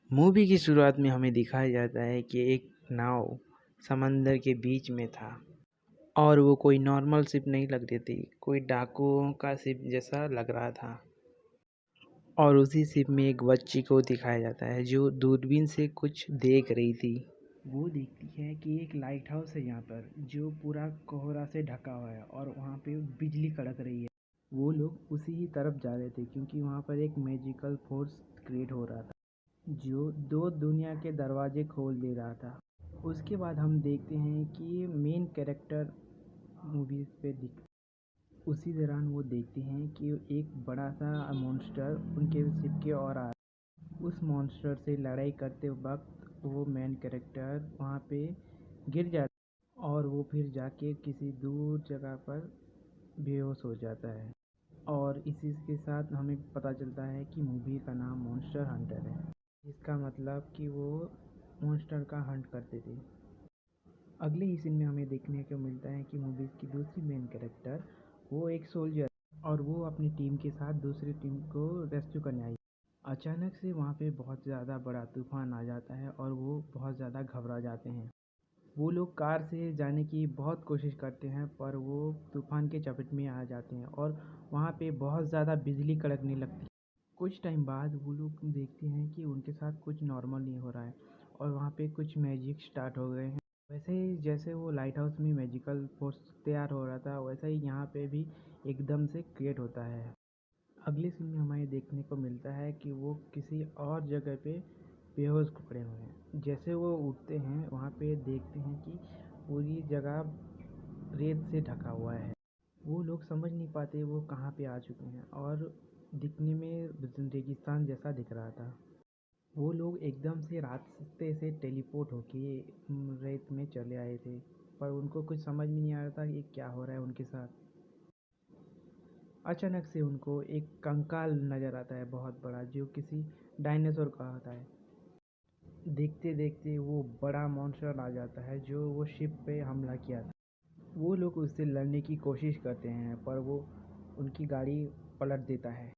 Movie की शुरुआत में हमें दिखाया जाता है कि एक नाव समंदर के बीच में था और वो कोई नॉर्मल शिप नहीं लग रही थी, कोई डाकुओं का शिप जैसा लग रहा था। और उसी शिप में एक बच्ची को दिखाया जाता है जो दूरबीन से कुछ देख रही थी। वो देखती है कि एक लाइट हाउस है यहाँ पर जो पूरा कोहरा से ढका हुआ है और वहाँ पे बिजली कड़क रही है। वो लोग उसी ही तरफ जा रहे थे क्योंकि वहाँ पर एक मैजिकल फोर्स क्रिएट हो रहा था जो दो दुनिया के दरवाजे खोल दे रहा था। उसके बाद हम देखते हैं कि मेन कैरेक्टर मूवीज़ पे दिख उसी दौरान वो देखते हैं कि एक बड़ा सा मॉन्स्टर उनके शिप की ओर आ रहा है। उस मॉन्स्टर से लड़ाई करते वक्त वो मेन कैरेक्टर वहाँ पे गिर जाता है और वो फिर जाके किसी दूर जगह पर बेहोश हो जाता है। और इसी के साथ हमें पता चलता है कि मूवी का नाम मॉन्स्टर हंटर है, जिसका मतलब कि वो मॉन्स्टर का हंट करते थे। अगले ही सीन में हमें देखने को मिलता है कि मूवीज़ की दूसरी मेन कैरेक्टर वो एक सोल्जर और वो अपनी टीम के साथ दूसरी टीम को रेस्क्यू करने आई। अचानक से वहाँ पे बहुत ज़्यादा बड़ा तूफान आ जाता है और वो बहुत ज़्यादा घबरा जाते हैं। वो लोग कार से जाने की बहुत कोशिश करते हैं पर वो तूफान के चपेट में आ जाते हैं और वहाँ पे बहुत ज़्यादा बिजली कड़कने लगती है। कुछ टाइम बाद वो लोग देखते हैं कि उनके साथ कुछ नॉर्मल नहीं हो रहा है और वहाँ पे कुछ मैजिक स्टार्ट हो गए हैं। वैसे ही जैसे वो लाइट हाउस में मैजिकल फोर्स तैयार हो रहा था वैसा ही यहाँ पे भी एकदम से क्रिएट होता है। अगले सीन में हमें देखने को मिलता है कि वो किसी और जगह पे बेहोश पड़े हुए हैं। जैसे वो उठते हैं वहाँ पे देखते हैं कि पूरी जगह रेत से ढका हुआ है। वो लोग समझ नहीं पाते वो कहाँ पे आ चुके हैं और दिखने में रेगिस्तान जैसा दिख रहा था। वो लोग एकदम से रास्ते से टेलीपोर्ट होके रेत में चले आए थे पर उनको कुछ समझ में नहीं आ रहा था ये क्या हो रहा है उनके साथ। अचानक से उनको एक कंकाल नज़र आता है बहुत बड़ा जो किसी डायनासोर का होता है। देखते देखते वो बड़ा मॉन्स्टर आ जाता है जो वो शिप पे हमला किया था। वो लोग उससे लड़ने की कोशिश करते हैं पर वो उनकी गाड़ी पलट देता है।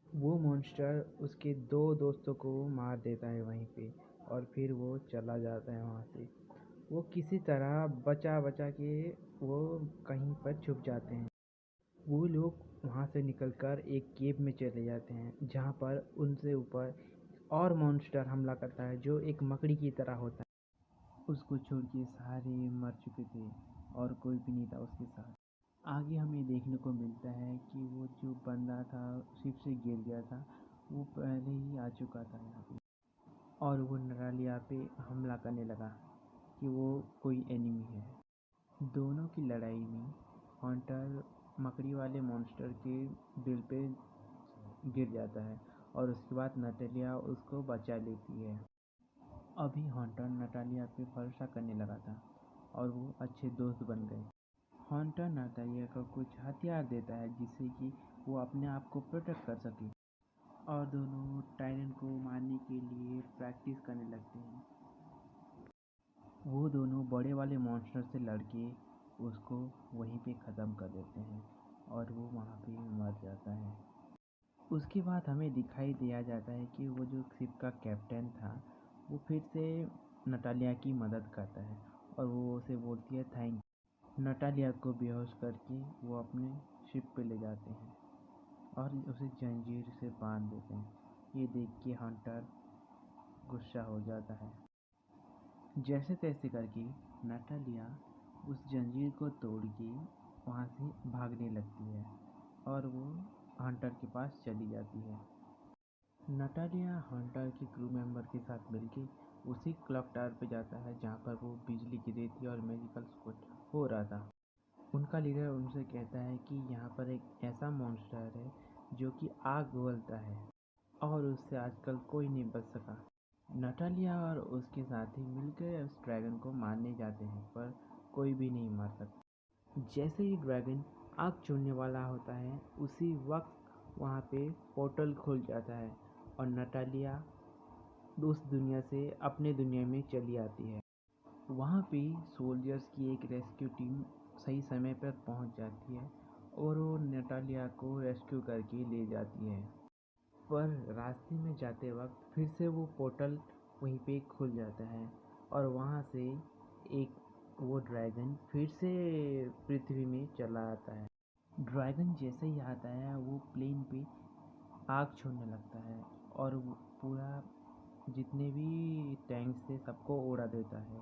वो मॉन्स्टर उसके दो दोस्तों को मार देता है वहीं पे और फिर वो चला जाता है वहाँ से। वो किसी तरह बचा बचा के वो कहीं पर छुप जाते हैं। वो लोग वहाँ से निकलकर एक केव में चले जाते हैं जहाँ पर उनसे ऊपर और मॉन्स्टर हमला करता है जो एक मकड़ी की तरह होता है। उसको छोड़ के सारे मर चुके थे और कोई भी नहीं था उसके साथ। आगे हमें देखने को मिलता है कि वो जो बंदा था शिप से गिर गया था वो पहले ही आ चुका था यहाँ पे और वो नरालिया पे हमला करने लगा कि वो कोई एनिमी है। दोनों की लड़ाई में हंटर मकड़ी वाले मॉन्स्टर के दिल पे गिर जाता है और उसके बाद नटालिया उसको बचा लेती है। अभी हंटर नटालिया पे भरोसा करने लगा था और वो अच्छे दोस्त बन गए। हंटर नटालिया को कुछ हथियार देता है जिससे कि वो अपने आप को प्रोटेक्ट कर सके और दोनों टायरन को मारने के लिए प्रैक्टिस करने लगते हैं। वो दोनों बड़े वाले मॉन्स्टर से लड़के उसको वहीं पे ख़त्म कर देते हैं और वो वहाँ पे मर जाता है। उसके बाद हमें दिखाई दिया जाता है कि वो जो शिप का कैप्टन था वो फिर से नटालिया की मदद करता है और वो उसे बोलती है थैंक। नटालिया को बेहोश करके वो अपने शिप पे ले जाते हैं और उसे जंजीर से बांध देते हैं। ये देख के हंटर गुस्सा हो जाता है। जैसे तैसे करके नटालिया उस जंजीर को तोड़ के वहाँ से भागने लगती है और वो हंटर के पास चली जाती है। नटालिया हंटर के क्रू मेंबर के साथ मिलके उसी क्लॉक टावर पे जाता है जहाँ पर वो बिजली गिरी थी और मैजिकल कुछ हो रहा था। उनका लीडर उनसे कहता है कि यहाँ पर एक ऐसा मॉन्स्टर है जो कि आग उगलता है और उससे आजकल कोई नहीं बच सका। नटालिया और उसके साथी मिलकर उस ड्रैगन को मारने जाते हैं पर कोई भी नहीं मार सकता। जैसे ही ड्रैगन आग छोड़ने वाला होता है उसी वक्त वहाँ पे पोर्टल खुल जाता है और नटालिया उस दुनिया से अपने दुनिया में चली आती है। वहाँ पे सोल्जर्स की एक रेस्क्यू टीम सही समय पर पहुँच जाती है और वो नटालिया को रेस्क्यू करके ले जाती है। पर रास्ते में जाते वक्त फिर से वो पोर्टल वहीं पे खुल जाता है और वहाँ से एक वो ड्रैगन फिर से पृथ्वी में चला आता है। ड्रैगन जैसे ही आता है वो प्लेन पे आग छोड़ने लगता है और वो पूरा जितने भी टैंक्स थे सबको उड़ा देता है।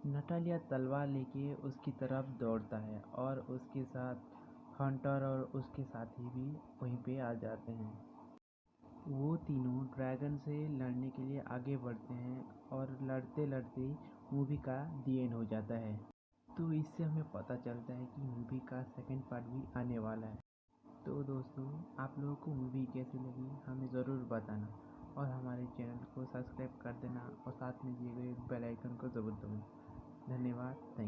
नटालिया तलवार लेके उसकी तरफ दौड़ता है और उसके साथ हंटर और उसके साथी भी वहीं पे आ जाते हैं। वो तीनों ड्रैगन से लड़ने के लिए आगे बढ़ते हैं और लड़ते लड़ते मूवी का दी एंड हो जाता है। तो इससे हमें पता चलता है कि मूवी का सेकंड पार्ट भी आने वाला है। तो दोस्तों, आप लोगों को मूवी कैसी लगी हमें ज़रूर बताना और हमारे चैनल को सब्सक्राइब कर देना और साथ में दिए गए बेल आइकन को ज़रूर दबाना। धन्यवाद। Thank you.